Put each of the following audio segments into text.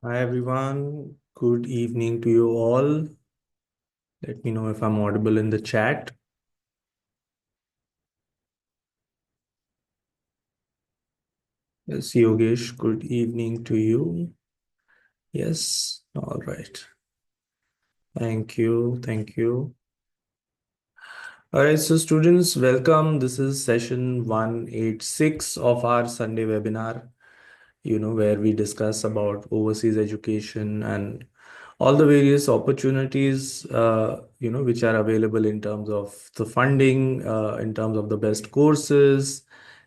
Hi everyone, good evening to you all. Let me know if I'm audible in the chat. Yes, Yogesh, good evening to you. Yes, all right. Thank you, thank you. All right, so students, welcome. This is session 186 of our Sunday webinar, where we discuss about overseas education and all the various opportunities, which are available in terms of the funding, in terms of the best courses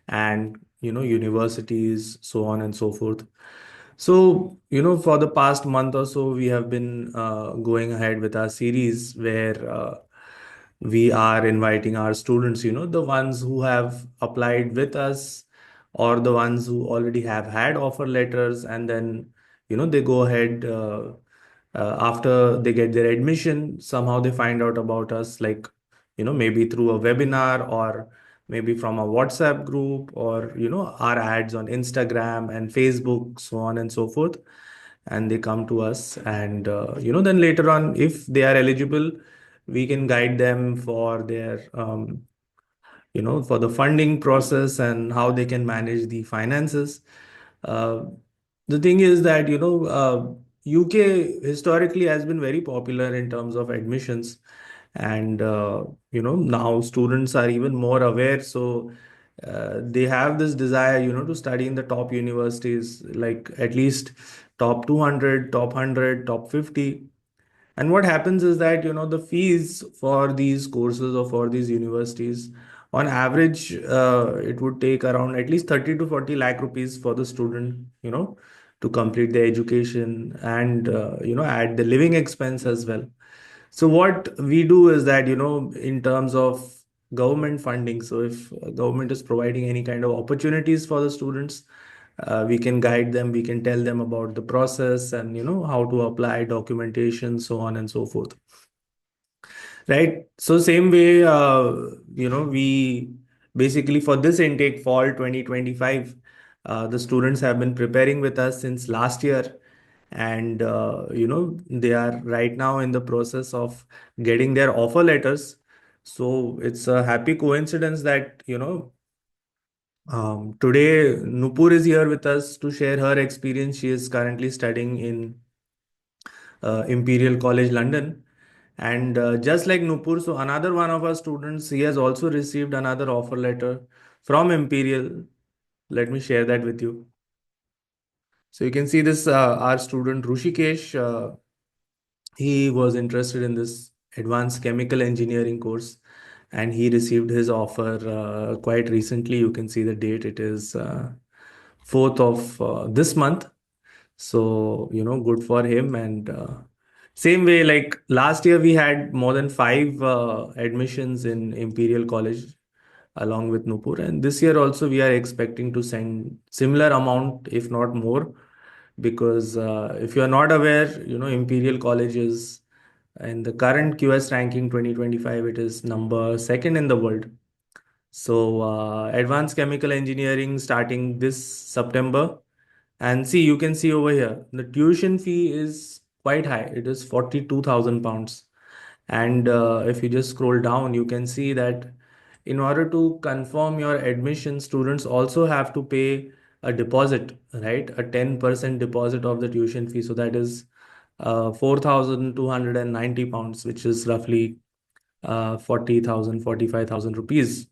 and, universities, so on and so forth. So, for the past month or so, we have been going ahead with our series where we are inviting our students, the ones who have applied with us or the ones who already have had offer letters, and then, they go ahead after they get their admission, somehow they find out about us, like, maybe through a webinar or maybe from a WhatsApp group or, our ads on Instagram and Facebook, so on and so forth. And they come to us, and, then later on, if they are eligible, we can guide them for their, for the funding process and how they can manage the finances. Uh, the thing is that, UK historically has been very popular in terms of admissions, and now students are even more aware. So they have this desire, to study in the top universities, like at least top 200, top 100, top 50. And what happens is that, the fees for these courses or for these universities, on average, it would take around at least 30 to 40 lakh rupees for the student, to complete their education and, add the living expense as well. So what we do is that, in terms of government funding, so if government is providing any kind of opportunities for the students, we can guide them, we can tell them about the process and, how to apply documentation, so on and so forth. Right. So same way, we basically for this intake fall 2025, the students have been preparing with us since last year. And, they are right now in the process of getting their offer letters. So it's a happy coincidence that, today Nupur is here with us to share her experience. She is currently studying in Imperial College London. And just like Nupur, so another one of our students, he has also received another offer letter from Imperial. Let me share that with you. So you can see this, our student Rushikesh, he was interested in this advanced chemical engineering course, and he received his offer quite recently. You can see the date, it is 4th of this month. So, good for him. And same way, like last year, we had more than five admissions in Imperial College along with Nupur. And this year also, we are expecting to send similar amount, if not more, because if you are not aware, Imperial College is in the current QS ranking 2025, it is number second in the world. So, advanced chemical engineering starting this September. And see, you can see over here, the tuition fee is quite high. It is 42,000 pounds. And if you just scroll down, you can see that in order to confirm your admission, students also have to pay a deposit, right? A 10% deposit of the tuition fee. So that is 4,290 pounds, which is roughly 40,000, 45,000 rupees.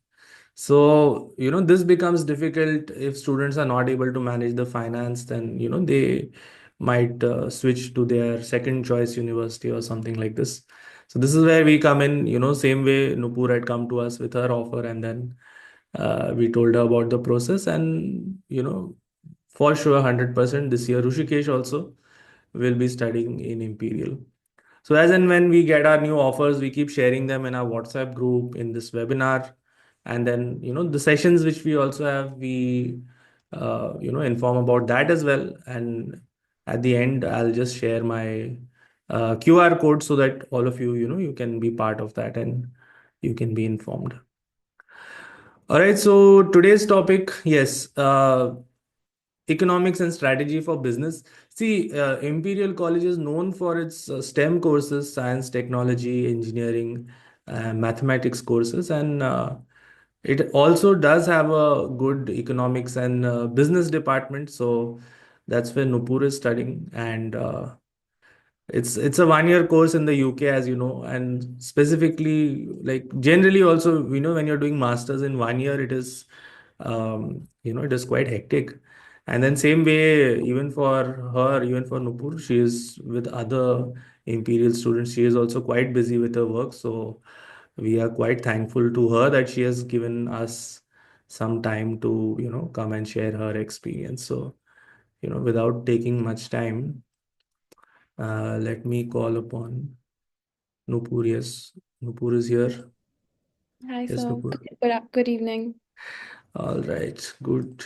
So, this becomes difficult if students are not able to manage the finance, then, they might switch to their second choice university or something like this. So, this is where we come in, same way Nupur had come to us with her offer, and then we told her about the process. And, for sure, 100% this year, Rushikesh also will be studying in Imperial. So as and when we get our new offers, we keep sharing them in our WhatsApp group, in this webinar, and then, the sessions which we also have, we inform about that as well. And at the end, I'll just share my QR code so that all of you, you can be part of that and you can be informed. All right. So today's topic, yes. economics and strategy for business. See, Imperial College is known for its STEM courses, science, technology, engineering, mathematics courses, and it also does have a good economics and business department. So that's where Nupur is studying, and it's a 1 year course in the UK, as you know, and specifically, like generally also, when you're doing masters in 1 year, it is, it is quite hectic. And then same way, even for her, even for Nupur, she is with other Imperial students. She is also quite busy with her work. So we are quite thankful to her that she has given us some time to, come and share her experience. So, without taking much time, let me call upon Nupur. Yes, Nupur is here. Hi, Yes, sir. Nupur. Good evening. All right. Good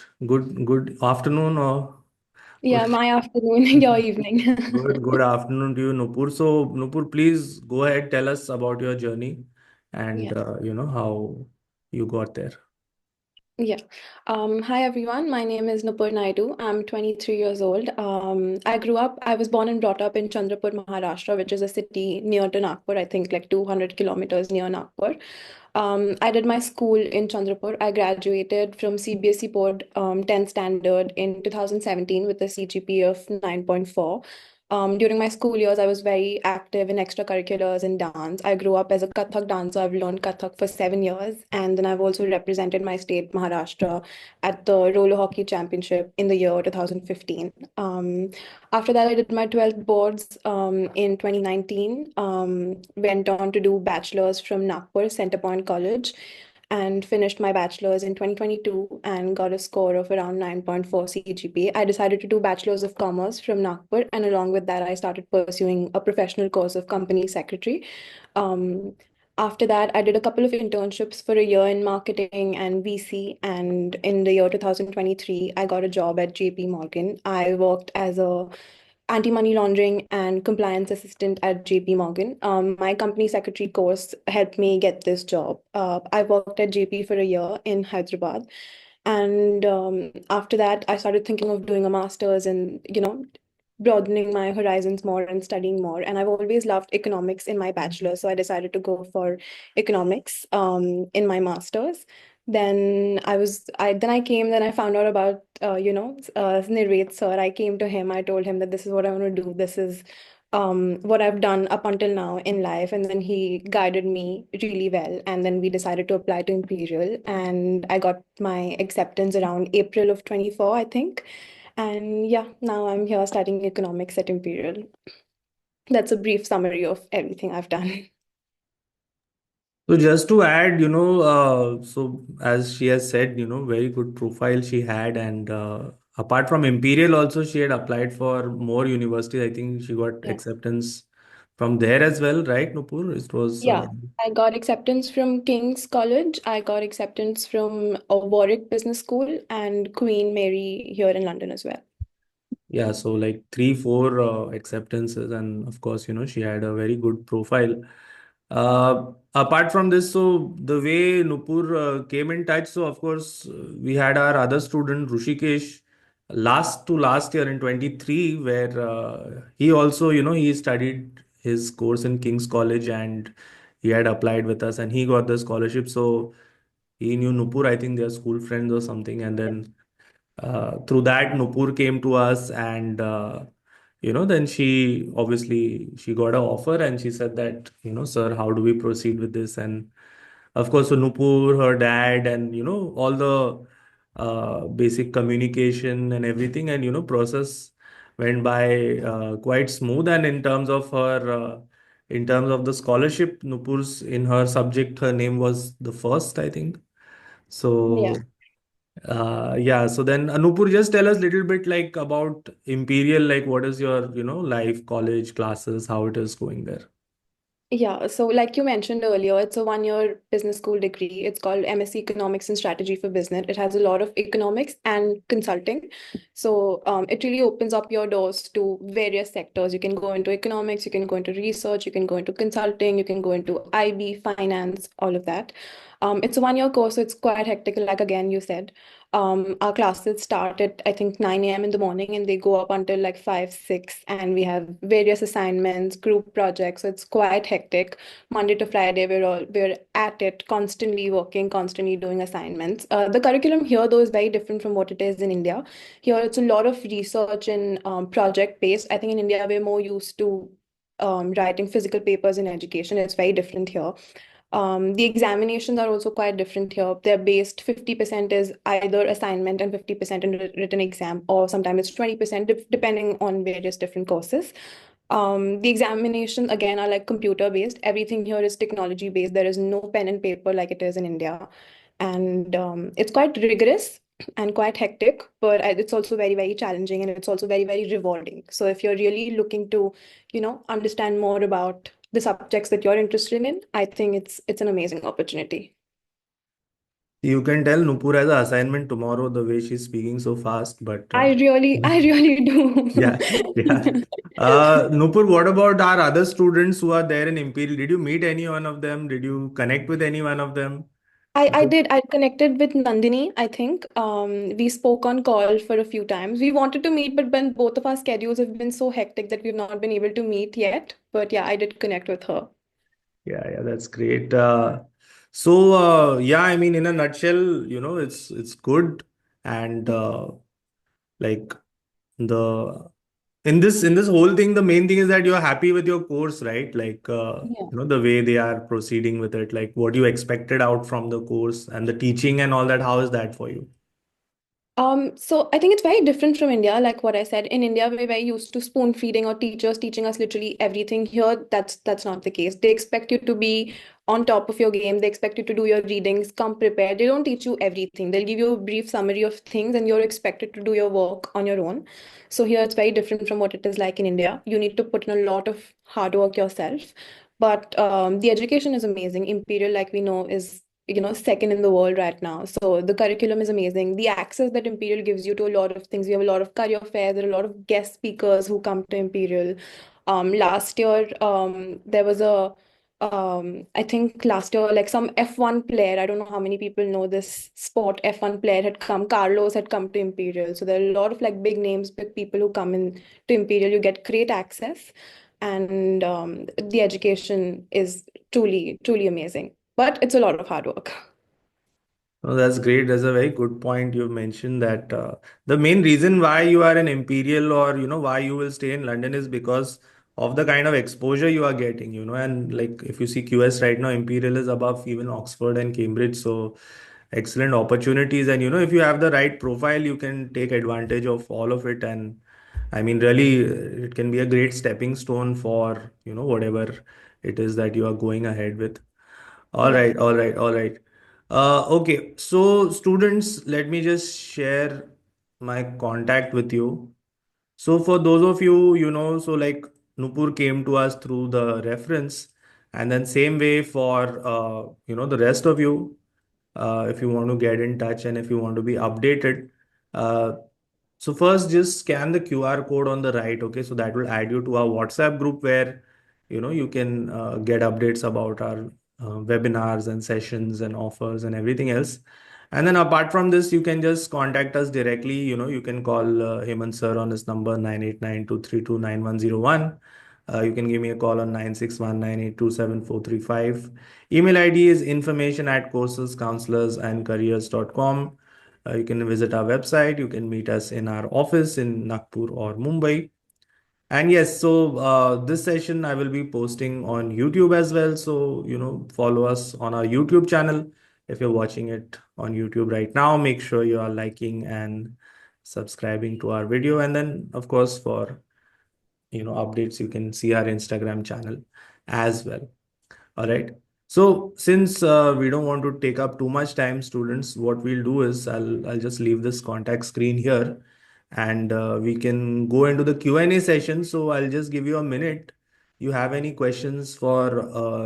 afternoon or Yeah, good, my afternoon, your evening. good afternoon to you, Nupur. So, Nupur, please go ahead, tell us about your journey and, Yeah. how you got there. Yeah. Hi everyone. My name is Nupur Naidu. I'm 23 years old. I was born and brought up in Chandrapur, Maharashtra, which is a city near to Nagpur, I think like 200 kilometers near Nagpur. I did my school in Chandrapur. I graduated from CBSE board 10th standard in 2017 with a CGPA of 9.4. During my school years, I was very active in extracurriculars and dance. I grew up as a Kathak dancer. I've learned Kathak for 7 years. And then I've also represented my state, Maharashtra, at the roller hockey championship in the year 2015. After that, I did my 12th boards in 2019. Went on to do bachelor's from Nagpur, Centrepoint College, and finished my bachelor's in 2022 and got a score of around 9.4 CGPA. I decided to do Bachelor's of Commerce from Nagpur, and along with that, I started pursuing a professional course of company secretary. Um, After that, I did a couple of internships for a year in marketing and VC. And in the year 2023, I got a job at JP Morgan. I worked as a anti-money laundering and compliance assistant at JP Morgan. My company secretary course helped me get this job. I worked at JP for a year in Hyderabad. And after that, I started thinking of doing a master's and, broadening my horizons more and studying more. And I've always loved economics in my bachelor, so I decided to go for economics in my master's. Then I found out about, Nirvet sir. I came to him, I told him that this is what I want to do. This is what I've done up until now in life. And then he guided me really well. And then we decided to apply to Imperial. And I got my acceptance around April of 24, I think. And yeah, now I'm here studying economics at Imperial. That's a brief summary of everything I've done. So just to add, so as she has said, very good profile she had, and apart from Imperial, also she had applied for more universities. I think she got Yeah. acceptance from there as well, right, Nupur? It was, Yeah, I got acceptance from King's College. I got acceptance from Warwick Business School and Queen Mary here in London as well. yeah, so like three, four acceptances, and of course, she had a very good profile. Apart from this, so the way Nupur came in touch, so of course, we had our other student Rushikesh last to last year in 23, where he also, he studied his course in King's College and he had applied with us and he got the scholarship. So he knew Nupur, I think they're school friends or something, and then through that Nupur came to us, and then she got an offer and she said that, sir, how do we proceed with this? And of course, so Nupur, her dad, and all the basic communication and everything, and process went by quite smooth. And in terms of the scholarship, Nupur's, in her subject, her name was the first, I think. Yeah. So yeah, so then Anupur, just tell us a little bit like about Imperial, like what is your, life, college, classes, how it is going there. Yeah, so like you mentioned earlier, it's a 1 year business school degree. It's called MSc Economics and Strategy for Business. It has a lot of economics and consulting. So it really opens up your doors to various sectors. You can go into economics, you can go into research, you can go into consulting, you can go into IB, finance, all of that. It's a 1 year course, so it's quite hectic, like again you said. Our classes start at I think 9 a.m. in the morning and they go up until like 5, 6, and we have various assignments, group projects, so it's quite hectic. Monday to Friday, we're at it, constantly working, constantly doing assignments. The curriculum here though is very different from what it is in India. Here it's a lot of research and project based. I think in India we're more used to writing physical papers in education. It's very different here. The examinations are also quite different here. They're based 50% is either assignment and 50% in written exam, or sometimes it's 20% depending on various different courses. The examination again are like computer based. Everything here is technology based. There is no pen and paper like it is in India. And it's quite rigorous and quite hectic, but it's also very, very challenging and it's also very, very rewarding. So if you're really looking to, understand more about the subjects that you're interested in, I think it's an amazing opportunity. You can tell Nupur has an assignment tomorrow the way she's speaking so fast, but I really do. yeah, yeah. Nupur, what about our other students who are there in Imperial? Did you meet any one of them? Did you connect with any one of them? I did. I connected with Nandini, I think. We spoke on call for a few times. We wanted to meet, but when both of our schedules have been so hectic that we've not been able to meet yet. But yeah, I did connect with her. Yeah, yeah, that's great. Yeah, I mean, in a nutshell, it's good, and like the in this whole thing, the main thing is that you're happy with your course, right? Like, Yeah. the way they are proceeding with it, like what you expected out from the course and the teaching and all that. How is that for you? So I think it's very different from India. Like what I said, in India, we're very used to spoon feeding or teachers teaching us literally everything. Here, that's not the case. They expect you to be on top of your game. They expect you to do your readings, come prepared. They don't teach you everything. They'll give you a brief summary of things, and you're expected to do your work on your own. So here, it's very different from what it is like in India. You need to put in a lot of hard work yourself. But the education is amazing. Imperial, like we know, is second in the world right now. So the curriculum is amazing. The access that Imperial gives you to a lot of things. We have a lot of career fairs. There are a lot of guest speakers who come to Imperial. Last year, there was I think last year, like some F1 player, I don't know how many people know this sport, F1 player had come, Carlos had come to Imperial. So there are a lot of like big names, big people who come in to Imperial. You get great access, and the education is truly, truly amazing. But it's a lot of hard work. Oh, that's great. That's a very good point. You mentioned that the main reason why you are an Imperial, or why you will stay in London, is because of the kind of exposure you are getting, and like if you see QS right now, Imperial is above even Oxford and Cambridge. So excellent opportunities. And if you have the right profile, you can take advantage of all of it. And I mean, really, it can be a great stepping stone for, whatever it is that you are going ahead with. All Yeah. right, all right, all right. Okay, so students, let me just share my contact with you. So for those of you, so like Nupur came to us through the reference, and then same way for the rest of you, if you want to get in touch and if you want to be updated. Uh, so first, just scan the QR code on the right. Okay, so that will add you to our WhatsApp group where you can get updates about our webinars and sessions and offers and everything else. And then apart from this, you can just contact us directly. You can call Hemant sir on his number 9892329101. You can give me a call on 96198274435. Email ID is information at coursescounselorsandcareers.com. You can visit our website. You can meet us in our office in Nagpur or Mumbai. And yes, so this session I will be posting on YouTube as well. So, follow us on our YouTube channel. If you're watching it on YouTube right now, make sure you are liking and subscribing to our video. And then, of course, for updates, you can see our Instagram channel as well. All right. So since we don't want to take up too much time, students, what we'll do is I'll just leave this contact screen here, and we can go into the Q&A session. So I'll just give you a minute. You have any questions for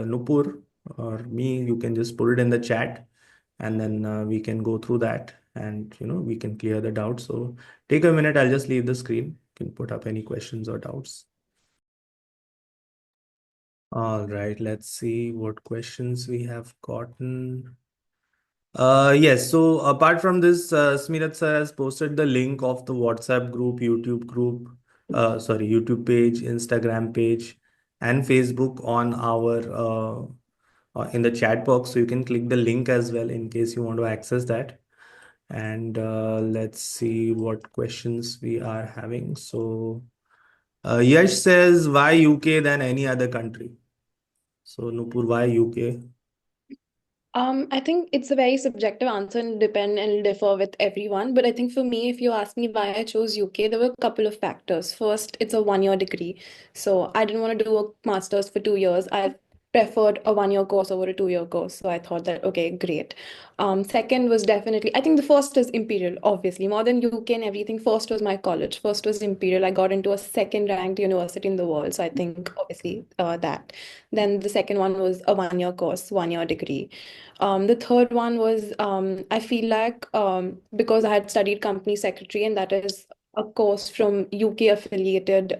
Nupur or me, you can just put it in the chat, and then we can go through that, and we can clear the doubts. So take a minute. I'll just leave the screen. You can put up any questions or doubts. All right, let's see what questions we have gotten. Yes, so apart from this, Smirat sir has posted the link of the WhatsApp group, YouTube page, Instagram page, and Facebook on our in the chat box. So you can click the link as well in case you want to access that. And let's see what questions we are having. So Yash says, why UK than any other country? So Nupur, why UK? I think it's a very subjective answer and depend and differ with everyone. But I think for me, if you ask me why I chose UK, there were a couple of factors. First, it's a 1 year degree. So I didn't want to do a master's for 2 years. I preferred a 1 year course over a 2 year course. So I thought that, okay, great. Second was definitely, I think the first is Imperial, obviously. More than UK and everything, first was my college. First was Imperial. I got into a second ranked university in the world. So I think obviously that. Then the second one was a 1 year course, 1 year degree. The third one was I feel like because I had studied company secretary and that is a course from UK affiliated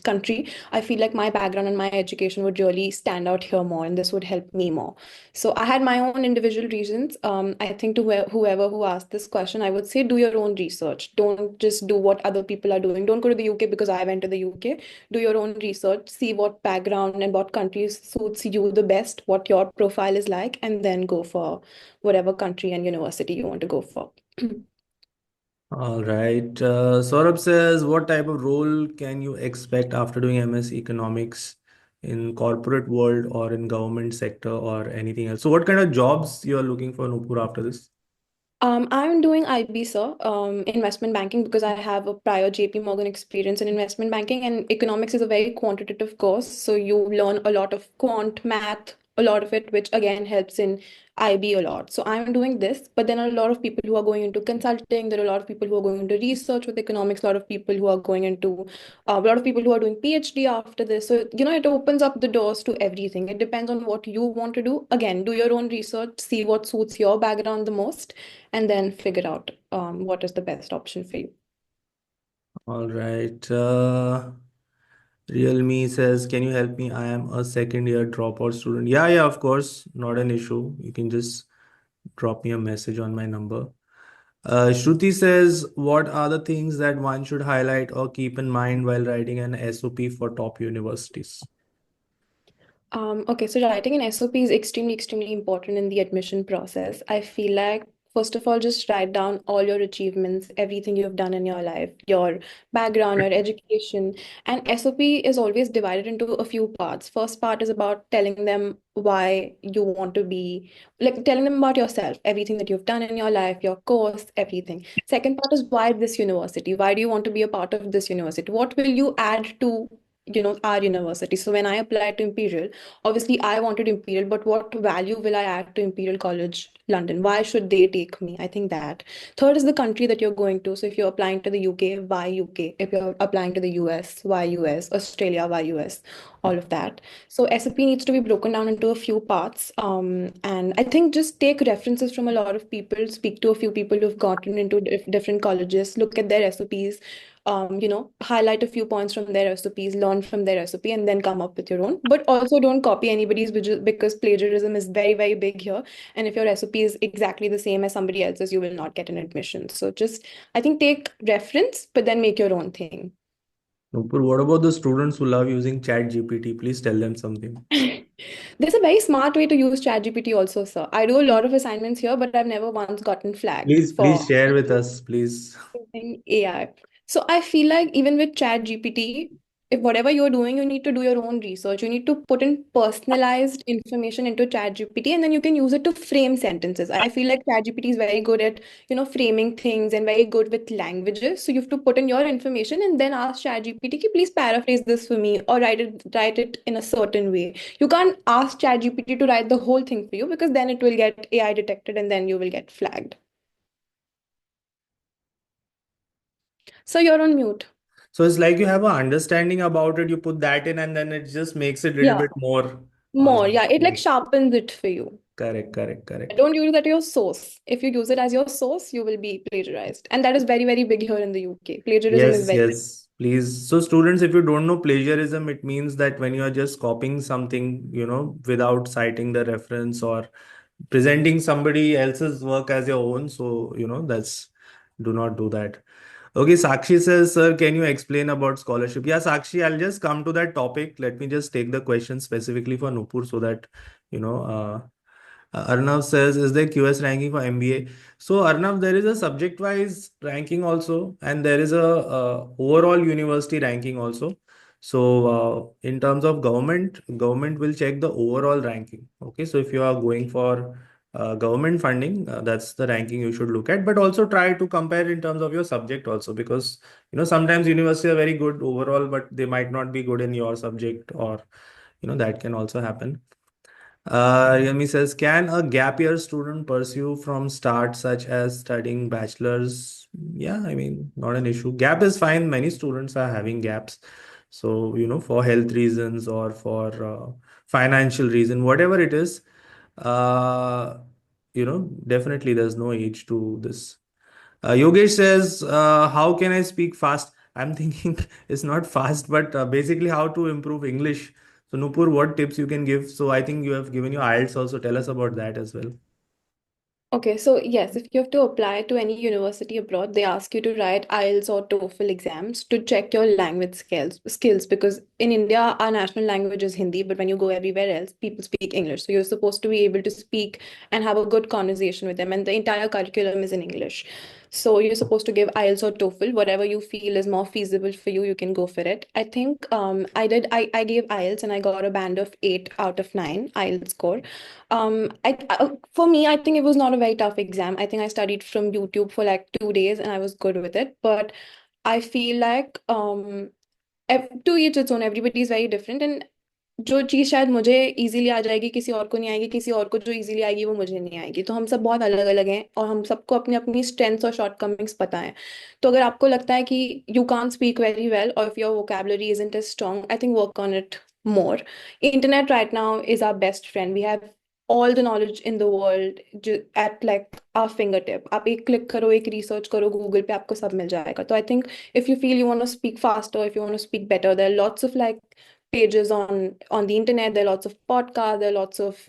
country, I feel like my background and my education would really stand out here more and this would help me more. So I had my own individual reasons. I think to whoever who asked this question, I would say do your own research. Don't just do what other people are doing. Don't go to the UK because I went to the UK. Do your own research, see what background and what countries suits you the best, what your profile is like, and then go for whatever country and university you want to go for. All right. Saurabh says, what type of role can you expect after doing MS Economics in corporate world or in government sector or anything else? So what kind of jobs you are looking for, Nupur, after this? I'm doing IB, sir, investment banking because I have a prior JP Morgan experience in investment banking, and economics is a very quantitative course. So you learn a lot of quant math, a lot of it, which again helps in IB a lot. So I'm doing this, but then a lot of people who are going into consulting, there are a lot of people who are going into research with economics, a lot of people who are going into a lot of people who are doing PhD after this. So, it opens up the doors to everything. It depends on what you want to do. Again, do your own research, see what suits your background the most and then figure out what is the best option for you. All right. Realme says, can you help me? I am a second year dropout student. Yeah, yeah, of course. Not an issue. You can just drop me a message on my number. Shruti says, what are the things that one should highlight or keep in mind while writing an SOP for top universities? Okay, so writing an SOP is extremely, extremely important in the admission process. I feel like, first of all, just write down all your achievements, everything you've done in your life, your background, your education. And SOP is always divided into a few parts. First part is about telling them why you want to be, like telling them about yourself, everything that you've done in your life, your course, everything. Second part is why this university? Why do you want to be a part of this university? What will you add to our university? So when I applied to Imperial, obviously I wanted Imperial, but what value will I add to Imperial College London? Why should they take me? I think that. Third is the country that you're going to. So if you're applying to the UK, why UK? If you're applying to the US, why US? Australia, why US? All of that. So SOP needs to be broken down into a few parts. And I think just take references from a lot of people, speak to a few people who've gotten into different colleges, look at their SOPs, highlight a few points from their SOPs, learn from their SOP, and then come up with your own. But also don't copy anybody's because plagiarism is very, very big here. And if your SOP is exactly the same as somebody else's, you will not get an admission. So just, I think, take reference, but then make your own thing. Nupur, what about the students who love using Chat GPT? Please tell them something. There's a very smart way to use ChatGPT also, sir. I do a lot of assignments here, but I've never once gotten flagged for Please share with us, please. using AI. So I feel like even with Chat GPT, if whatever you're doing, you need to do your own research. You need to put in personalized information into Chat GPT and then you can use it to frame sentences. I feel like Chat GPT is very good at, framing things and very good with languages. So you have to put in your information and then ask Chat GPT, "Ki, please paraphrase this for me or write it in a certain way." You can't ask Chat GPT to write the whole thing for you because then it will get AI detected and then you will get flagged. So you're on mute. So it's like you have an understanding about it, you put that in, and then it just makes it a little Yeah. bit more. More, yeah, it like Like, sharpens it for you. correct, correct, correct. Don't use that your source. If you use it as your source, you will be plagiarized. And that is very, very big here in the UK. Plagiarism is Yes, very yes, please. So, students, if you don't know plagiarism, it means that when you are just copying something, without citing the reference or presenting somebody else's work as your own. So, that's, do not do that. Okay, Sakshi says, sir, can you explain about scholarship? Yeah, Sakshi, I'll just come to that topic. Let me just take the question specifically for Nupur so that, you know, Arnav says, is there QS ranking for MBA? So, Arnav, there is a subject-wise ranking also, and there is a overall university ranking also. So, in terms of government will check the overall ranking. Okay, so if you are going for government funding, that's the ranking you should look at. But also try to compare in terms of your subject also, because sometimes universities are very good overall, but they might not be good in your subject, or that can also happen. Yami says, can a gap year student pursue from start, such as studying bachelor's? Yeah, I mean, not an issue. Gap is fine. Many students are having gaps. So, for health reasons or for financial reason, whatever it is, definitely there's no age to this. Yogesh says, how can I speak fast? I'm thinking it's not fast, but basically how to improve English. So, Nupur, what tips you can give? So, I think you have given your IELTS also. Tell us about that as well. Okay, so yes, if you have to apply to any university abroad, they ask you to write IELTS or TOEFL exams to check your language skills because in India our national language is Hindi, but when you go everywhere else, people speak English. So you're supposed to be able to speak and have a good conversation with them, and the entire curriculum is in English. So you're supposed to give IELTS or TOEFL, whatever you feel is more feasible for you, you can go for it. I think I gave IELTS and I got a band of 8 out of 9 IELTS score. For me, I think it was not a very tough exam. I think I studied from YouTube for like 2 days and I was good with it. But I feel like to each its own, everybody is very different. And जो चीज़ शायद मुझे easily आ जाएगी किसी और को नहीं आएगी, किसी और को जो इजीली आएगी वो मुझे नहीं आएगी, तो हम सब बहुत अलग अलग हैं और हम सबको अपनी अपनी स्ट्रेंथ्स और शॉर्टकमिंग्स पता है. तो अगर आपको लगता है कि you can't speak very well और if your vocabulary isn't as strong, I think work on it more. Internet right now is our best friend. We have all the knowledge in the world at like our fingertip. आप एक click करो, एक research करो Google पे, आपको सब मिल जाएगा. तो I think if you feel you want to speak faster, if you want to speak better, there are lots of like pages on the internet, there are lots of podcasts, there are lots of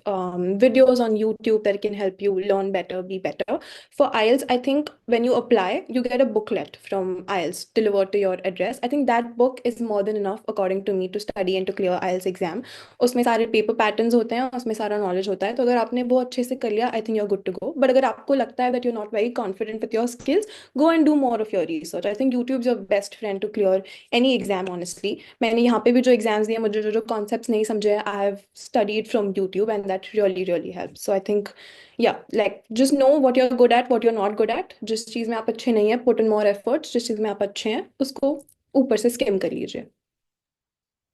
videos on YouTube that can help you learn better, be better. For IELTS, I think when you apply you get a booklet from IELTS delivered to your address. I think that book is more than enough according to me to study and to clear IELTS exam. उसमें सारे paper patterns होते हैं, उसमें सारा knowledge होता है, तो अगर आपने वो अच्छे से कर लिया I think you are good to go. But अगर आपको लगता है that you are not very confident with your skills, go and do more of your research. I think YouTube is your best friend to clear any exam, honestly. मैंने यहाँ पे भी जो exams दिए, मुझे जो जो कॉन्सेप्ट्स नहीं समझे, I have studied from YouTube and that really really help. So I think yeah like just know what you are good at, what you are not good at. जिस चीज़ में आप अच्छे नहीं है, पुट इन मोर एफर्ट्स. जिस चीज़ में आप अच्छे हैं उसको ऊपर से स्किम कर लीजिए.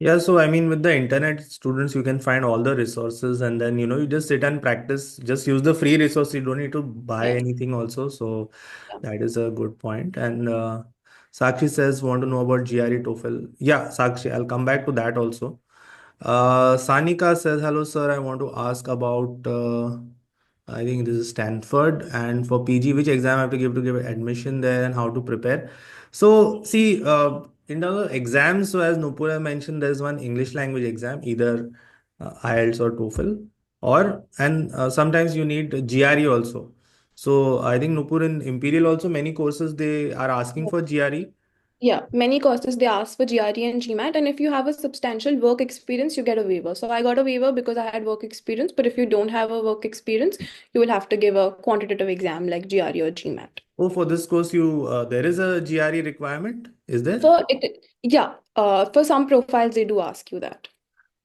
Yeah, so I mean, with the internet, students, you can find all the resources, and then you just sit and practice. Just use the free resource. You don't need to buy Yeah. anything also. So that is a good point. And Sakshi says, want to know about GRE TOEFL. Yeah, Sakshi, I'll come back to that also. Sanika says, hello, sir. I want to ask about, I think this is Stanford. And for PG, which exam I have to give admission there and how to prepare? So, see, in terms of exams, so as Nupur mentioned, there's one English language exam, either IELTS or TOEFL, and sometimes you need GRE also. So, I think Nupur in Imperial also, many courses they are asking for GRE. Yeah, many courses they ask for GRE and GMAT, and if you have a substantial work experience, you get a waiver. So I got a waiver because I had work experience, but if you don't have a work experience, you will have to give a quantitative exam like GRE or GMAT. Oh, for this course, there is a GRE requirement, is there? Yeah, for some profiles they do ask you that.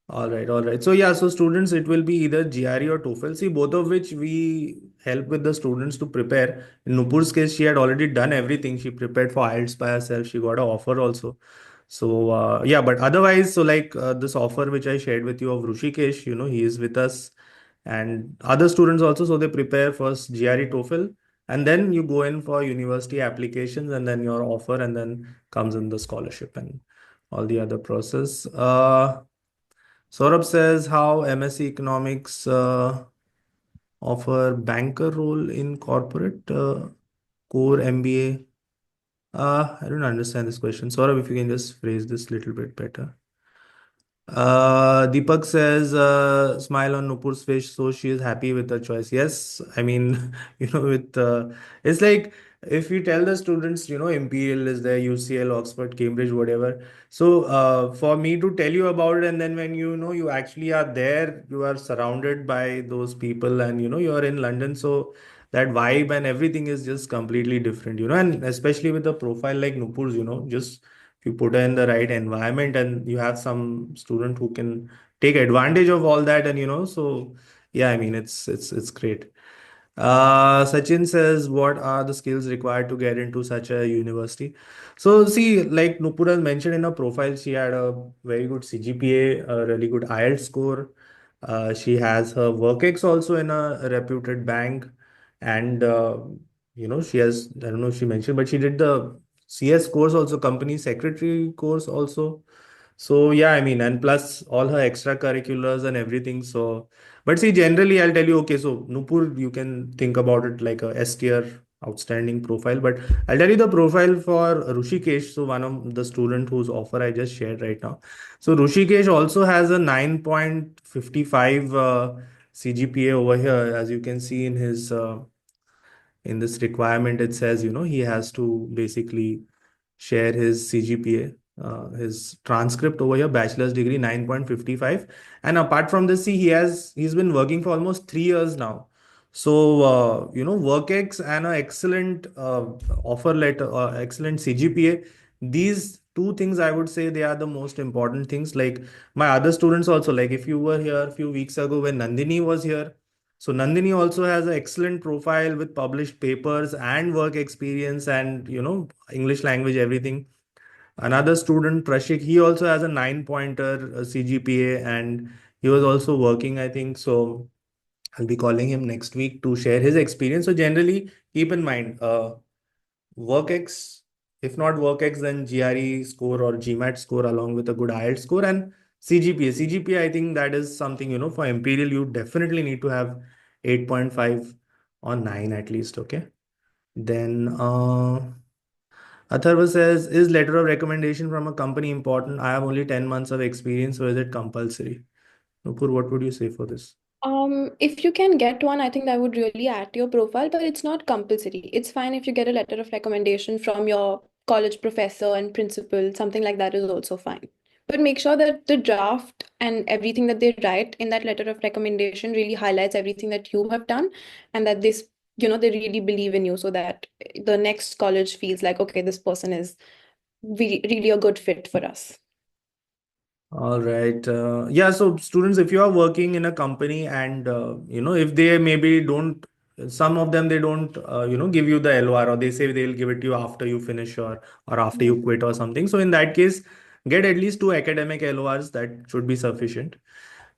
All right, all right. So yeah, so students, it will be either GRE or TOEFL. See, both of which we help with the students to prepare. In Nupur's case, she had already done everything. She prepared for IELTS by herself. She got an offer also. So yeah, but otherwise, so like this offer which I shared with you of Rushikesh, he is with us, and other students also. So they prepare first GRE TOEFL, and then you go in for university applications, and then your offer, and then comes in the scholarship and all the other process. Saurabh says how MSc Economics offer banker role in corporate core MBA. I don't understand this question. Saurabh, if you can just phrase this little bit better. Deepak says, smile on Nupur's face, so she is happy with her choice. Yes, I mean, it's like if you tell the students, Imperial is there, UCL, Oxford, Cambridge, whatever. So, for me to tell you about it, and then when you actually are there, you are surrounded by those people, and you are in London, so that vibe and everything is just completely different, and especially with a profile like Nupur's, just if you put her in the right environment and you have some student who can take advantage of all that, and so yeah, I mean, it's great. Sachin says, what are the skills required to get into such a university? So see, like Nupur has mentioned in her profile, she had a very good CGPA, a really good IELTS score. She has her work also in a reputed bank, and she has, I don't know if she mentioned, but she did the CS course also, company secretary course also. So yeah, I mean, and plus all her extracurriculars and everything. So, but see, generally, I'll tell you, okay, so Nupur, you can think about it like a S tier outstanding profile. But I'll tell you the profile for Rushikesh. So one of the student whose offer I just shared right now. So Rushikesh also has a 9.55 CGPA over here, as you can see in his in this requirement. It says, he has to basically share his CGPA, his transcript over here, bachelor's degree 9.55. And apart from this, see, he's been working for almost 3 years now. So WorkX and an excellent offer letter, excellent CGPA. These two things, I would say, they are the most important things. Like my other students also, like if you were here a few weeks ago when Nandini was here, so Nandini also has an excellent profile with published papers and work experience and English language, everything. Another student, Prashik, he also has a 9 pointer CGPA, and he was also working, I think. So I'll be calling him next week to share his experience. So generally, keep in mind, WorkX, if not WorkX, then GRE score or GMAT score along with a good IELTS score, and CGPA. CGPA, I think that is something, for Imperial, you definitely need to have 8.5 or 9 at least. Okay. Then Atharva says, is letter of recommendation from a company important? I have only 10 months of experience, so is it compulsory? Nupur, what would you say for this? If you can get one, I think that would really add to your profile, but it's not compulsory. It's fine if you get a letter of recommendation from your college professor and principal, something like that is also fine. But make sure that the draft and everything that they write in that letter of recommendation really highlights everything that you have done, and that they really believe in you, so that the next college feels like, okay, this person is really a good fit for us. All right. Yeah, so students, if you are working in a company and if they maybe don't, some of them they don't give you the LOR, or they say they'll give it to you after you finish or after you quit or something. So in that case, get at least two academic LORs. That should be sufficient.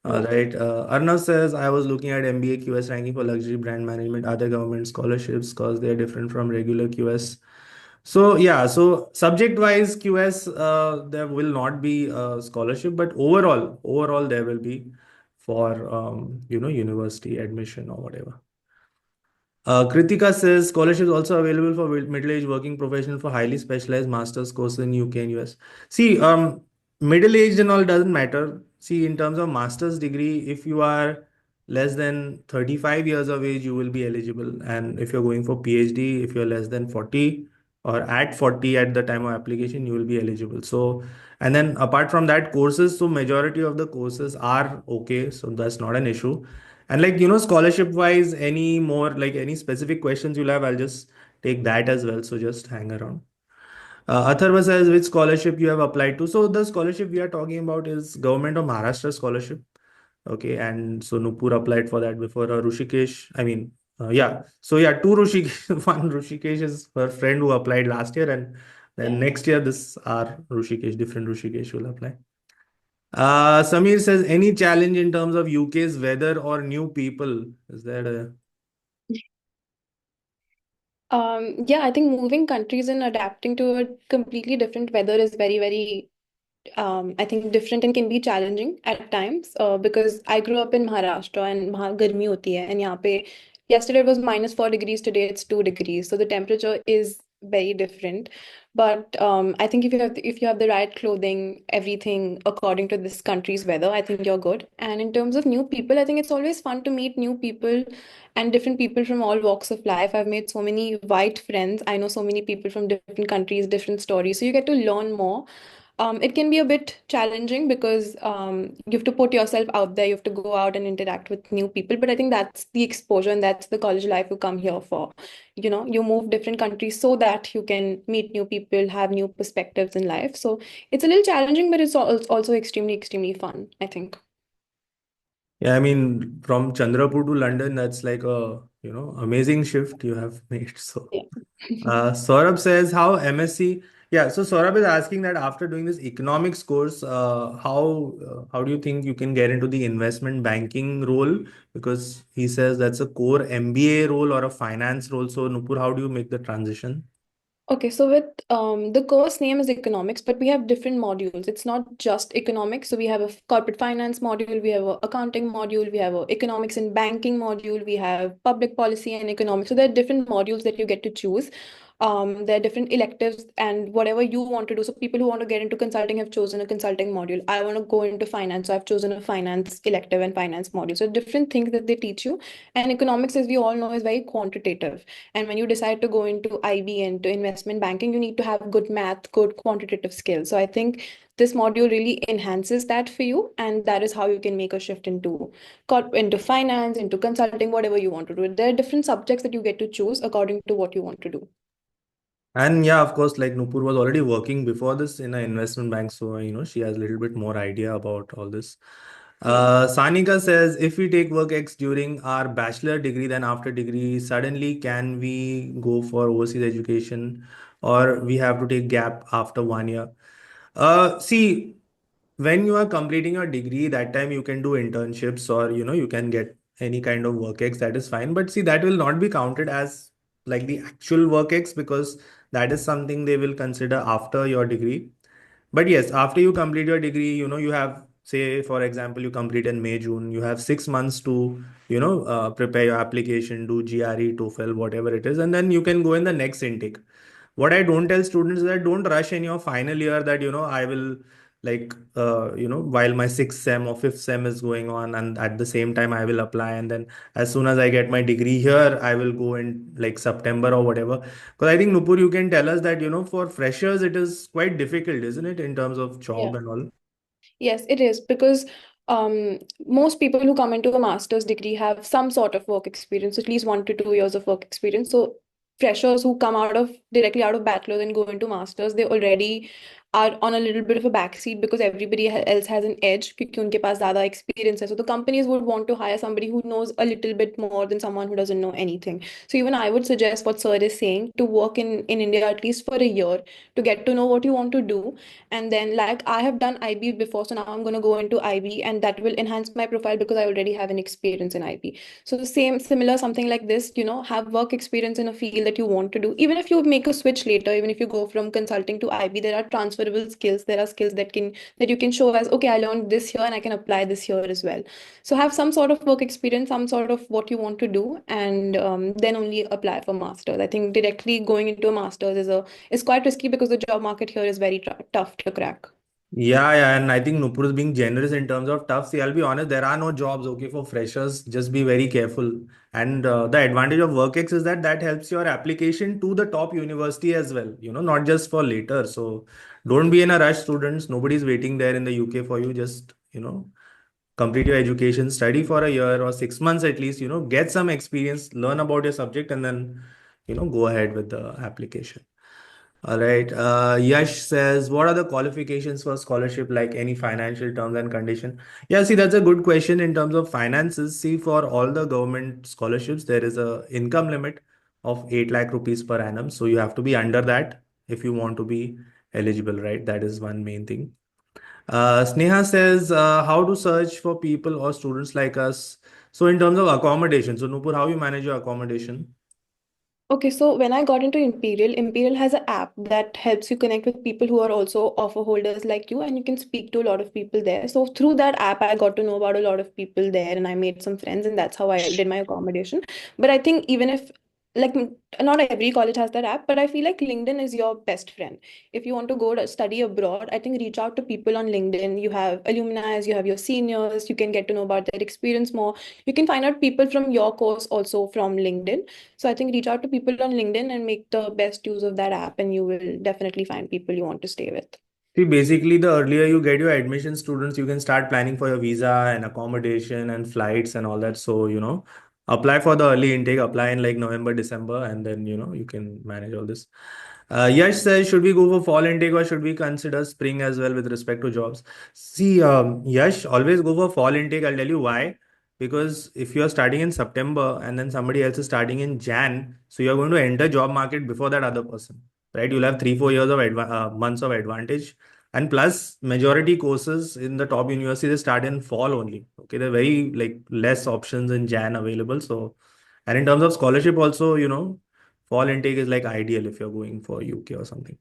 All Yeah. right. Arnav says, I was looking at MBA QS ranking for luxury brand management, other government scholarships, because they are different from regular QS. So yeah, so subject wise QS, there will not be a scholarship, but overall there will be for university admission or whatever. Kritika says scholarship is also available for middle-aged working professional for highly specialized master's courses in UK and US. See, middle-aged and all doesn't matter. See, in terms of master's degree, if you are less than 35 years of age, you will be eligible. And if you're going for PhD, if you're less than 40 or at 40 at the time of application, you will be eligible. So, and then apart from that, courses, so majority of the courses are okay. So that's not an issue. And like, scholarship wise, any more like any specific questions you'll have, I'll just take that as well. So just hang around. Atharva says, which scholarship you have applied to? So the scholarship we are talking about is Government of Maharashtra scholarship. Okay. And so Nupur applied for that before. Rushikesh, I mean, yeah. So yeah, two Rushikesh, one Rushikesh is her friend who applied last year. And then Yeah. next year, this are Rushikesh, different Rushikesh will apply. Samir says, any challenge in terms of UK's weather or new people? Is that a Yeah, I think moving countries and adapting to a completely different weather is very, I think different and can be challenging at times, because I grew up in Maharashtra and वहाँ गर्मी होती है, and यहाँ पे yesterday it was -4 degrees, today it's 2 degrees, so the temperature is very different. But I think if you have the right clothing, everything according to this country's weather, I think you're good. And in terms of new people, I think it's always fun to meet new people and different people from all walks of life. I've made so many white friends. I know so many people from different countries, different stories. So you get to learn more. It can be a bit challenging because you have to put yourself out there, you have to go out and interact with new people. But I think that's the exposure and that's the college life you come here for. You move different countries so that you can meet new people, have new perspectives in life. So it's a little challenging, but it's also extremely, extremely fun, I think. Yeah, I mean, from Chandrapur to London, that's like a, amazing shift you have made. So, Yeah. Saurabh says how MSc. Yeah, so Saurabh is asking that after doing this economics course, how do you think you can get into the investment banking role? Because he says that's a core MBA role or a finance role. So, Nupur, how do you make the transition? Okay, so with the course name is economics, but we have different modules. It's not just economics. So we have a corporate finance module, we have a accounting module, we have a economics and banking module, we have public policy and economics. So there are different modules that you get to choose. There are different electives and whatever you want to do. So people who want to get into consulting have chosen a consulting module. I want to go into finance, so I've chosen a finance elective and finance module. So different things that they teach you. And economics, as we all know, is very quantitative. And when you decide to go into IB and to investment banking, you need to have good math, good quantitative skills. So I think this module really enhances that for you, and that is how you can make a shift into finance, into consulting, whatever you want to do. There are different subjects that you get to choose according to what you want to do. And yeah, of course, like Nupur was already working before this in an investment bank, so she has a little bit more idea about all this. Yeah. Sanika says, if we take work X during our bachelor degree, then after degree, suddenly can we go for overseas education, or we have to take gap after 1 year? See, when you are completing your degree, that time you can do internships or you can get any kind of work X, that is fine. But see, that will not be counted as like the actual work X because that is something they will consider after your degree. But yes, after you complete your degree, you have, say, for example, you complete in May, June, you have 6 months to, prepare your application, do GRE, TOEFL, whatever it is, and then you can go in the next intake. What I don't tell students is that don't rush in your final year that, I will like, while my sixth sem or fifth sem is going on and at the same time I will apply. And then as soon as I get my degree here, I will go in like September or whatever. Because I think Nupur, you can tell us that, for freshers, it is quite difficult, isn't it, in terms of Yeah. job and all? Yes, it is because most people who come into a master's degree have some sort of work experience, at least 1 to 2 years of work experience. So freshers who come directly out of bachelor's and go into masters, they already are on a little bit of a backseat because everybody else has an edge क्योंकि उनके पास ज़्यादा experience है. So the companies would want to hire somebody who knows a little bit more than someone who doesn't know anything. So even I would suggest what Sir is saying to work in India at least for a year to get to know what you want to do, and then, like, I have done IB before, so now I'm going to go into IB, and that will enhance my profile because I already have an experience in IB. So, the same, similar, something like this, have work experience in a field that you want to do. Even if you make a switch later, even if you go from consulting to IB, there are transferable skills. There are skills that you can show as, okay, I learned this here and I can apply this here as well. So, have some sort of work experience, some sort of what you want to do, and then only apply for masters. I think directly going into a masters is quite risky because the job market here is very tough to crack. Yeah, yeah, and I think Nupur is being generous in terms of tough. See, I'll be honest, there are no jobs, okay, for freshers. Just be very careful. And the advantage of WorkX is that that helps your application to the top university as well, not just for later. So don't be in a rush, students. Nobody's waiting there in the UK for you. Just, complete your education, study for a year or 6 months at least, get some experience, learn about your subject, and then, go ahead with the application. All right. Yash says, what are the qualifications for scholarship, like any financial terms and condition? Yeah, see, that's a good question in terms of finances. See, for all the government scholarships, there is a income limit of 8 lakh rupees per annum. So you have to be under that if you want to be eligible, right? That is one main thing. Sneha says, how to search for people or students like us. So in terms of accommodation, so Nupur, how you manage your accommodation? Okay, so when I got into Imperial has an app that helps you connect with people who are also offer holders like you, and you can speak to a lot of people there. So through that app, I got to know about a lot of people there, and I made some friends, and that's how I did my accommodation. But I think even if like not every college has that app, but I feel like LinkedIn is your best friend. If you want to go to study abroad, I think reach out to people on LinkedIn. You have alumni, you have your seniors, you can get to know about their experience more. You can find out people from your course also from LinkedIn. So I think reach out to people on LinkedIn and make the best use of that app, and you will definitely find people you want to stay with. See, basically, the earlier you get your admission students, you can start planning for your visa and accommodation and flights and all that. So, apply for the early intake, apply in like November, December, and then, you can manage all this. Yash says, should we go for fall intake or should we consider spring as well with respect to jobs? See, Yash, always go for fall intake. I'll tell you why. Because if you're starting in September and then somebody else is starting in Jan, so you're going to enter job market before that other person, right? You'll have 3 4 years of months of advantage, and plus majority courses in the top universities start in fall only. Okay, there are very like less options in Jan available. So, and in terms of scholarship also, fall intake is like ideal if you're going for UK or something.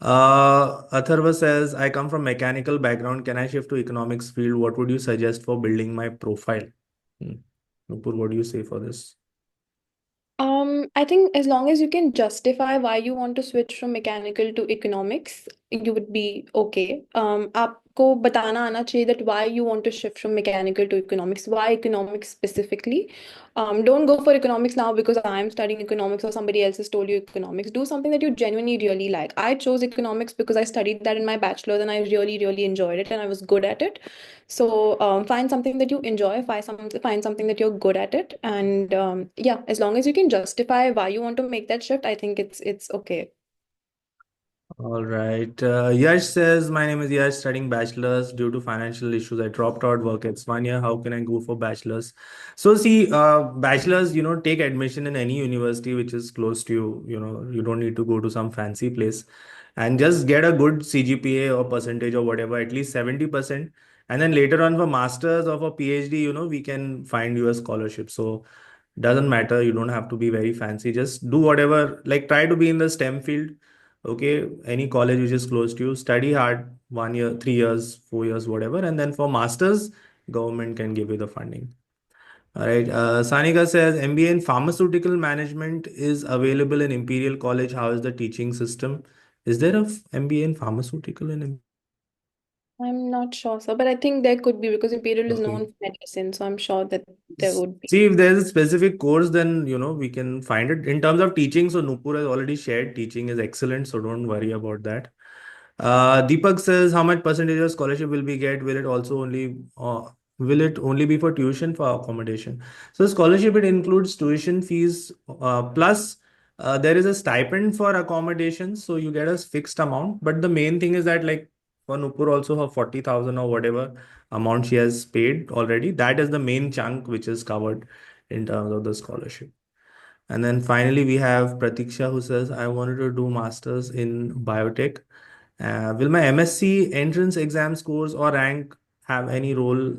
Atharva says, I come from mechanical background. Can I shift to economics field? What would you suggest for building my profile? Hmm. Nupur, what do you say for this? I think as long as you can justify why you want to switch from mechanical to economics, you would be okay. आपको बताना आना चाहिए that why you want to shift from mechanical to economics, why economics specifically. Don't go for economics now because I'm studying economics or somebody else has told you economics. Do something that you genuinely really like. I chose economics because I studied that in my bachelor's and I really, really enjoyed it and I was good at it. So find something that you enjoy, find something that you're good at it, and yeah, as long as you can justify why you want to make that shift, I think it's okay. All right. Yash says, my name is Yash, studying bachelor's due to financial issues. I dropped out work. It's 1 year. How can I go for bachelor's? So see, bachelor's, take admission in any university which is close to you. You don't need to go to some fancy place, and just get a good CGPA or percentage or whatever, at least 70%. And then later on for master's or for PhD, we can find you a scholarship. So doesn't matter. You don't have to be very fancy. Just do whatever, like try to be in the STEM field. Okay, any college which is close to you, study hard, 1 year, 3 years, 4 years, whatever. And then for masters, government can give you the funding. All right. Sanika says MBA in pharmaceutical management is available in Imperial College. How is the teaching system? Is there a MBA in pharmaceutical in? I'm not sure, sir, but I think there could be because Imperial is Okay. known for medicine, so I'm sure that there would be. See, if there's a specific course, then we can find it. In terms of teaching, so Nupur has already shared teaching is excellent, so don't worry about that. Deepak says, how much percentage of scholarship will we get? Will it only be for tuition for accommodation? So scholarship, it includes tuition fees, plus there is a stipend for accommodation, so you get a fixed amount. But the main thing is that, like, for Nupur also, her 40,000 or whatever amount she has paid already, that is the main chunk which is covered in terms of the scholarship. And then finally, we have Pratiksha who says, I wanted to do masters in biotech. Will my MSc entrance exam scores or rank have any role?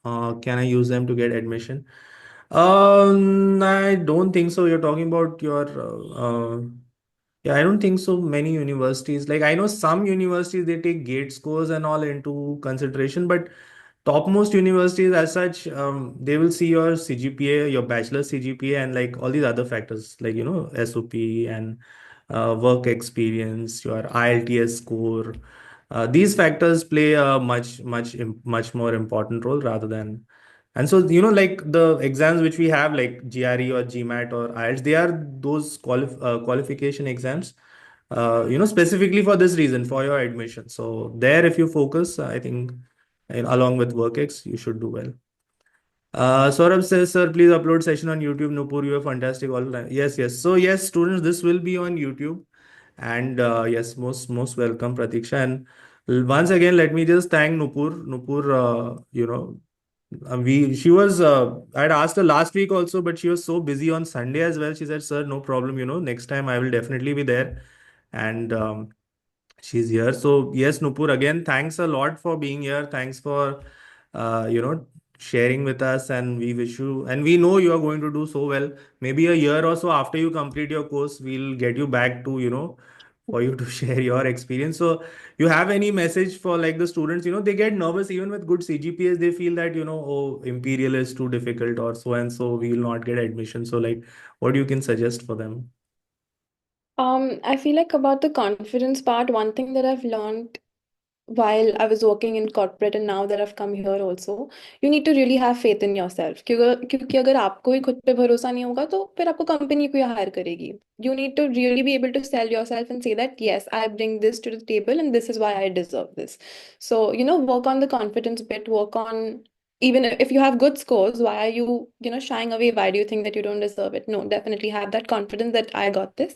Can I use them to get admission? I don't think so. You're talking about your yeah, I don't think so. Many universities, like I know some universities, they take gate scores and all into consideration, but topmost universities as such, they will see your CGPA, your bachelor CGPA, and like all these other factors, like SOP and work experience, your IELTS score. These factors play a much more important role rather than. And so, like the exams which we have, like GRE or GMAT or IELTS, they are those qualification exams, specifically for this reason, for your admission. So there, if you focus, I think, and along with WorkX, you should do well. Saurabh says, sir, please upload session on YouTube. Nupur, you are fantastic all the time. Yes, yes. So yes, students, this will be on YouTube. And yes, most welcome, Pratiksha. And once again, let me just thank Nupur. Nupur, we she was I'd asked her last week also, but she was so busy on Sunday as well. She said, sir, no problem, next time I will definitely be there. And she's here. So yes, Nupur, again, thanks a lot for being here. Thanks for sharing with us, and we wish you, and we know you are going to do so well. Maybe a year or so after you complete your course, we'll get you back to for you to share your experience. So, you have any message for like the students? They get nervous even with good CGPAs. They feel that, oh, Imperial is too difficult or so and so, we will not get admission. So, like, what you can suggest for them? I feel like about the confidence part, one thing that I've learned while I was working in corporate and now that I've come here also, you need to really have faith in yourself. क्योंकि अगर आपको ही खुद पे भरोसा नहीं होगा तो फिर आपको कंपनी क्यों हायर करेगी? You need to really be able to sell yourself and say that yes, I bring this to the table and this is why I deserve this. So, work on the confidence bit, work on even if you have good scores, why are you shying away? Why do you think that you don't deserve it? No, definitely have that confidence that I got this.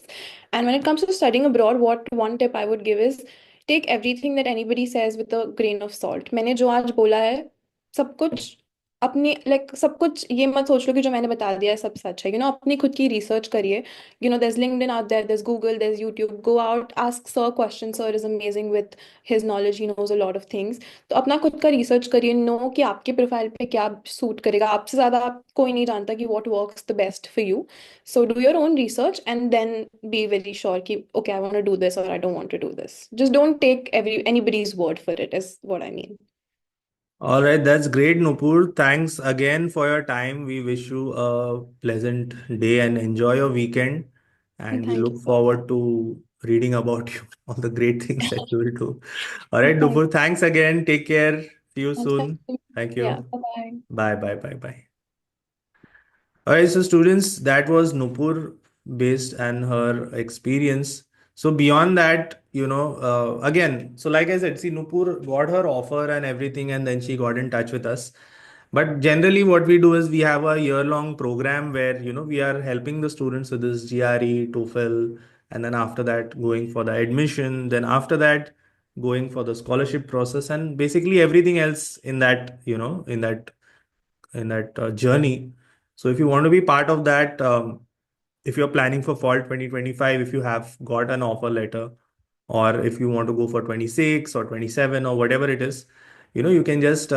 And when it comes to studying abroad, what one tip I would give is take everything that anybody says with a grain of salt. मैंने जो आज बोला है सब कुछ अपने सब कुछ ये मत सोच लो कि जो मैंने बता दिया है सब सच है. अपनी खुद की रिसर्च करिए. There's LinkedIn out there, there's Google, there's YouTube. Go out, ask Sir questions. Sir is amazing with his knowledge. He knows a lot of things. तो अपना खुद का रिसर्च करिए. नो कि आपके प्रोफाइल पे क्या सूट करेगा. आपसे ज्यादा कोई नहीं जानता कि what works the best for you. So do your own research and then be very sure कि okay, I want to do this or I don't want to do this. Just don't take anybody's word for it is what I mean. All right, that's great, Nupur. Thanks again for your time. We wish you a pleasant day and enjoy your weekend. And we Thank you look so forward to reading about you, all the great things that you will do. All right, much. Thank Nupur, thanks again. Take care. See you you. Thank soon. you. Thank Yeah, you. bye-bye. Bye, bye, bye, bye. All right, so students, that was Nupur based and her experience. So beyond that, again, so like I said, see, Nupur got her offer and everything, and then she got in touch with us. But generally, what we do is we have a year-long program where, we are helping the students with this GRE, TOEFL, and then after that, going for the admission. Then after that, going for the scholarship process, and basically everything else in that, in that journey. So if you want to be part of that, if you're planning for fall 2025, if you have got an offer letter, or if you want to go for 26 or 27 or whatever it is, you can just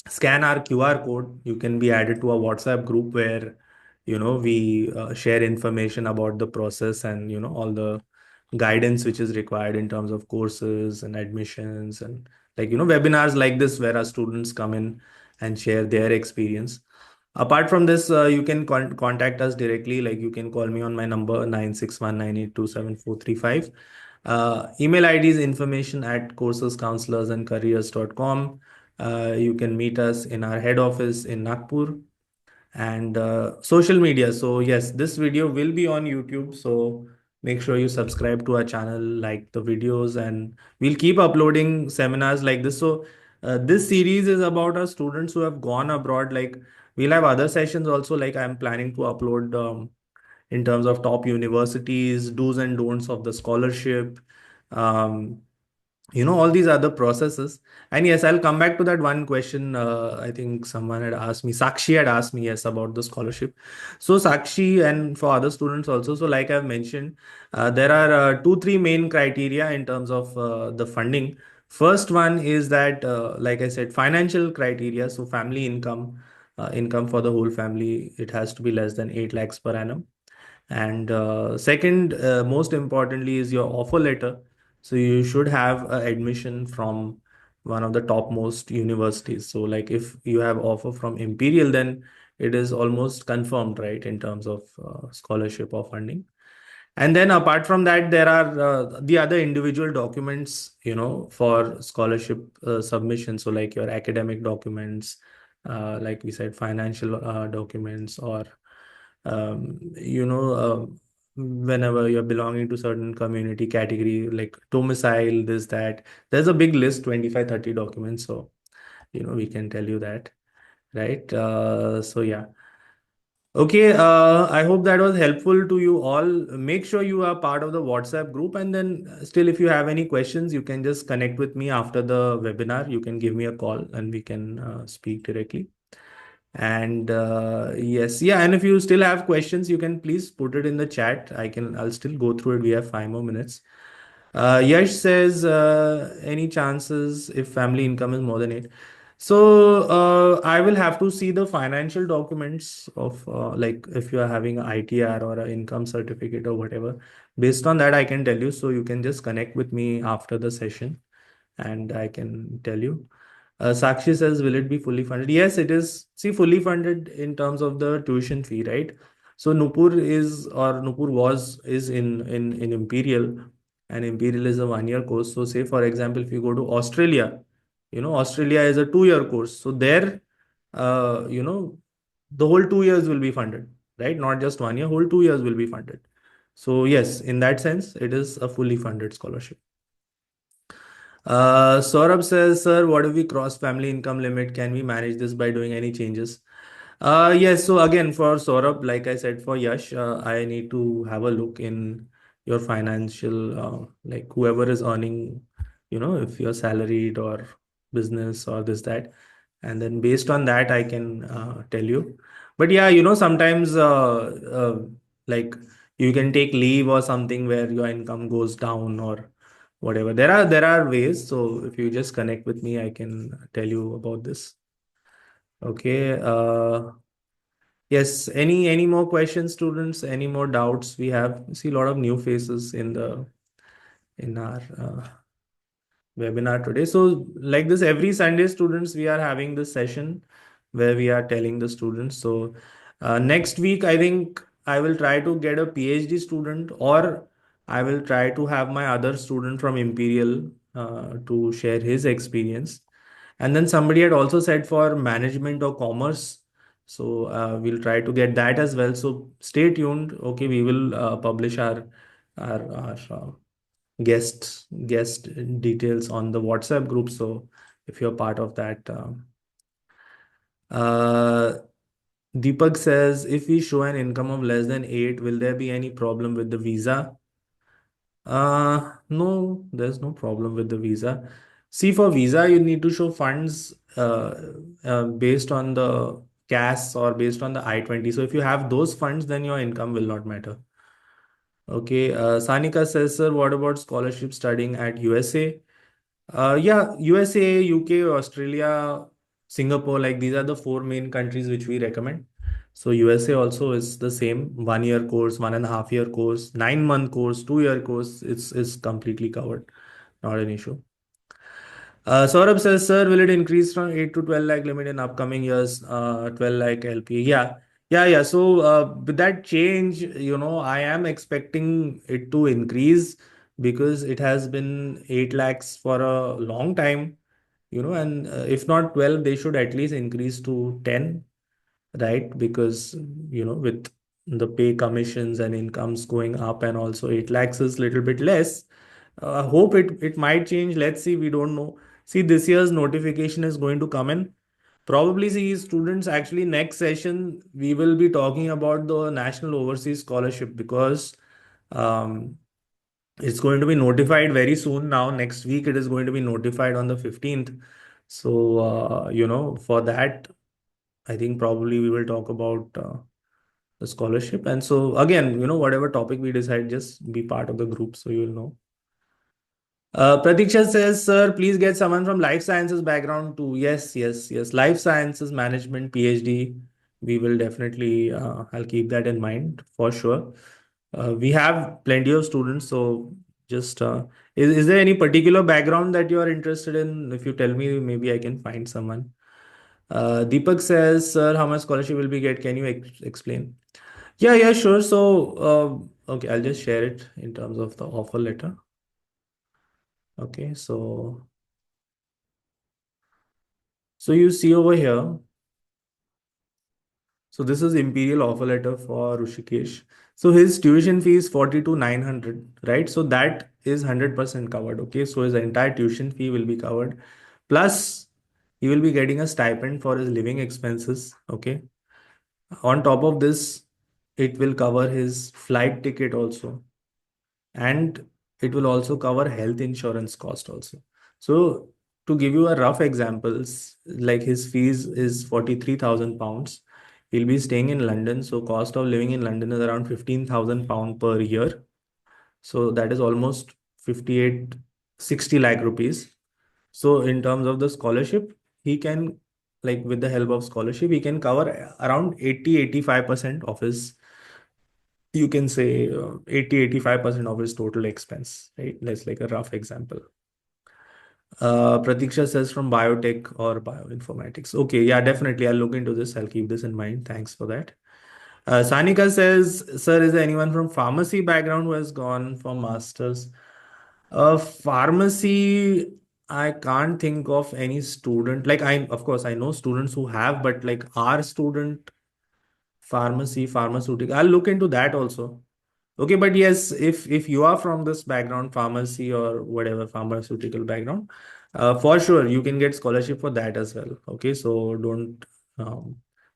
scan our QR code. You can be added to a WhatsApp group where, we share information about the process and, all the guidance which is required in terms of courses and admissions and like, webinars like this where our students come in and share their experience. Apart from this, you can contact us directly. Like you can call me on my number 9619827435. Email ID is information at coursescounselorsandcareers.com. You can meet us in our head office in Nagpur and social media. So yes, this video will be on YouTube. So make sure you subscribe to our channel, like the videos, and we'll keep uploading seminars like this. So this series is about our students who have gone abroad. Like we'll have other sessions also. Like I'm planning to upload in terms of top universities, do's and don'ts of the scholarship. Um, all these other processes. And yes, I'll come back to that one question. I think someone had asked me, Sakshi had asked me, yes, about the scholarship. So Sakshi, and for other students also, so like I've mentioned, there are two three main criteria in terms of the funding. First one is that, like I said, financial criteria. So family income for the whole family, it has to be less than 8 lakhs per annum. And second, most importantly, is your offer letter. So you should have admission from one of the topmost universities. So like if you have offer from Imperial, then it is almost confirmed, right, in terms of scholarship or funding. And then apart from that, there are the other individual documents, for scholarship submission. So like your academic documents, like we said, financial documents, or whenever you're belonging to certain community category, like domicile, this, that, there's a big list, 25, 30 documents. So, we can tell you that, right? So yeah. Okay, I hope that was helpful to you all. Make sure you are part of the WhatsApp group. And then, still, if you have any questions, you can just connect with me after the webinar. You can give me a call and we can speak directly. And yes, yeah. And if you still have questions, you can please put it in the chat. I'll still go through it. We have 5 more minutes. Yash says, any chances if family income is more than eight? So I will have to see the financial documents of like if you are having an ITR or an income certificate or whatever. Based on that, I can tell you. So you can just connect with me after the session and I can tell you. Sakshi says, will it be fully funded? Yes, it is. See, fully funded in terms of the tuition fee, right? So Nupur is in Imperial, and Imperial is a 1 year course. So say, for example, if you go to Australia, Australia is a 2 year course. So there, uh, you know, the whole 2 years will be funded, right? Not just 1 year, whole 2 years will be funded. So yes, in that sense, it is a fully funded scholarship. Saurabh says, sir, what if we cross family income limit? Can we manage this by doing any changes? Yes, so again, for Saurabh, like I said, for Yash, I need to have a look in your financial, like whoever is earning, if you're salaried or business or this, that. And then based on that, I can tell you. But yeah, sometimes like you can take leave or something where your income goes down or whatever. There are ways. So if you just connect with me, I can tell you about this. Okay. Yes. Any more questions, students? Any more doubts? We have see a lot of new faces in our webinar today. So like this every Sunday, students, we are having this session where we are telling the students. So next week, I think I will try to get a PhD student, or I will try to have my other student from Imperial to share his experience. And then somebody had also said for management or commerce. So we'll try to get that as well. So stay tuned. Okay, we will publish our guest details on the WhatsApp group. So if you're part of that, uh, Deepak says, if we show an income of less than 8, will there be any problem with the visa? No, there's no problem with the visa. See, for visa, you need to show funds based on the CAS or based on the I-20. So if you have those funds, then your income will not matter. Okay, Sanika says, sir, what about scholarship studying at USA? Yeah, USA, UK, Australia, Singapore, like these are the four main countries which we recommend. So USA also is the same 1 year course, 1.5 year course, 9 month course, 2 year course. It's completely covered, not an issue. Saurabh says, sir, will it increase from 8 to 12 lakh limit in upcoming years? 12 lakh LP. Yeah, yeah. So with that change, I am expecting it to increase because it has been 8 lakhs for a long time, and if not 12, they should at least increase to 10, right? Because, with the pay commissions and incomes going up, and also 8 lakhs is little bit less. Hope it might change. Let's see. We don't know. See, this year's notification is going to come in. Probably, see, students, actually, next session, we will be talking about the National Overseas Scholarship because um, it's going to be notified very soon now. Next week, it is going to be notified on the 15th. So, for that, I think probably we will talk about the scholarship. And so, again, whatever topic we decide, just be part of the group so you'll know. Pratiksha says, sir, please get someone from life sciences background too. Yes, yes, yes. Life sciences management, PhD. We will definitely, I'll keep that in mind for sure. We have plenty of students. So just, is there any particular background that you are interested in? If you tell me, maybe I can find someone. Deepak says, sir, how much scholarship will we get? Can you explain? Yeah, yeah, sure. So, okay, I'll just share it in terms of the offer letter. Okay, so you see over here, so this is Imperial offer letter for Rushikesh. So his tuition fee is 42,900, right? So that is 100% covered. Okay, so his entire tuition fee will be covered. Plus, he will be getting a stipend for his living expenses. Okay. On top of this, it will cover his flight ticket also, and it will also cover health insurance cost also. So to give you a rough examples, like his fees is 43,000 pounds. He'll be staying in London, so cost of living in London is around 15,000 pound per year. So that is almost 58 60 lakh rupees. So in terms of the scholarship, he can, like with the help of scholarship, he can cover around 80 85% of his you can say 80-85% of his total expense, right? That's like a rough example. Pratiksha says from biotech or bioinformatics. Okay, yeah, definitely. I'll look into this. I'll keep this in mind. Thanks for that. Sanika says, Sir, is there anyone from pharmacy background who has gone for masters? Pharmacy, I can't think of any student. Like of course, I know students who have, but like our student pharmacy, pharmaceutical. I'll look into that also. Okay, but yes, if you are from this background, pharmacy or whatever pharmaceutical background, for sure you can get scholarship for that as well. Okay, so don't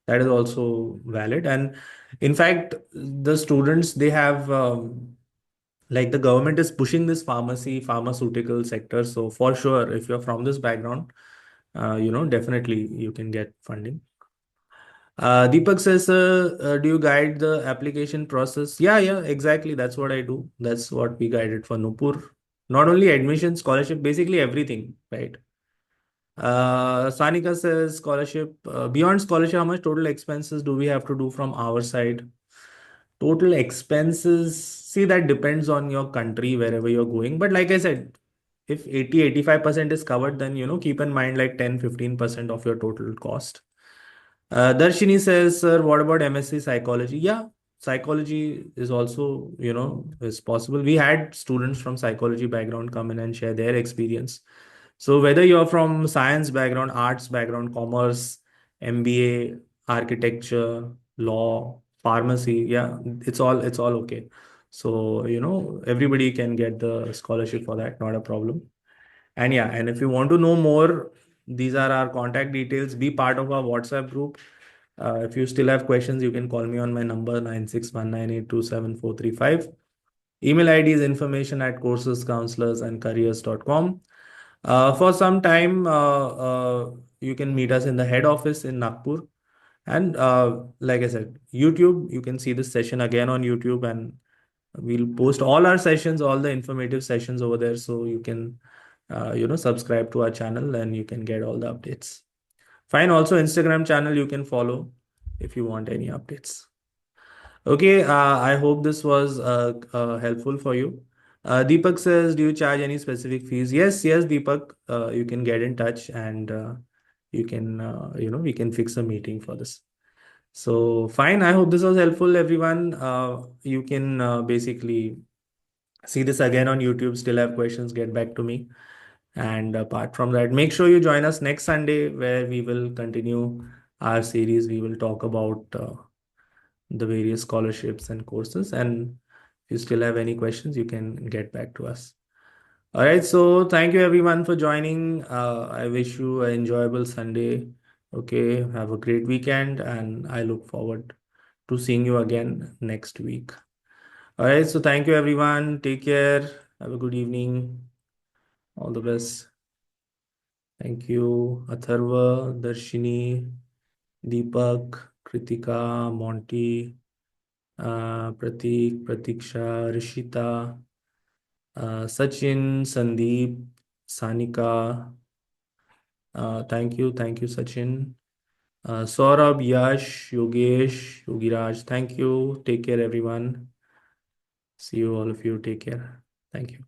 that is also valid. And in fact, the students they have like the government is pushing this pharmacy, pharmaceutical sector. So for sure, if you're from this background, definitely you can get funding. Deepak says, do you guide the application process? Yeah, yeah, exactly. That's what I do. That's what we guided for Nupur. Not only admission, scholarship, basically everything, right? Sanika says, scholarship, beyond scholarship, how much total expenses do we have to do from our side? Total expenses, see, that depends on your country, wherever you're going. But like I said, if 80-85% is covered, then, keep in mind like 10-15% of your total cost. Darshini says, sir, what about MSc psychology? Yeah, psychology is also, is possible. We had students from psychology background come in and share their experience. So whether you're from science background, arts background, commerce, MBA, architecture, law, pharmacy, yeah, it's all okay. So, everybody can get the scholarship for that, not a problem. And yeah, and if you want to know more, these are our contact details. Be part of our WhatsApp group. If you still have questions, you can call me on my number 9619827435. Email ID is information@coursescounselorsandcareers.com. For some time, you can meet us in the head office in Nagpur. And like I said, YouTube, you can see this session again on YouTube, and we'll post all our sessions, all the informative sessions over there. So you can, subscribe to our channel and you can get all the updates. Fine. Also, Instagram channel you can follow if you want any updates. Okay. I hope this was helpful for you. Deepak says, do you charge any specific fees? Yes, yes, Deepak. You can get in touch and you can, we can fix a meeting for this. So fine. I hope this was helpful, everyone. You can basically see this again on YouTube. Still have questions? Get back to me. And apart from that, make sure you join us next Sunday where we will continue our series. We will talk about the various scholarships and courses. And if you still have any questions, you can get back to us. All right. So thank you everyone for joining. I wish you an enjoyable Sunday. Okay. Have a great weekend. And I look forward to seeing you again next week. All right. So thank you everyone. Take care. Have a good evening. All the best. Thank you, Atharva, Darshini, Deepak, Kritika, Monty, Pratik, Pratiksha, Rishita, Sachin, Sandeep, Sanika. Thank you, Sachin. Saurabh, Yash, Yogesh, Yogiraj. Thank you. Take care, everyone. See you, all of you. Take care. Thank you.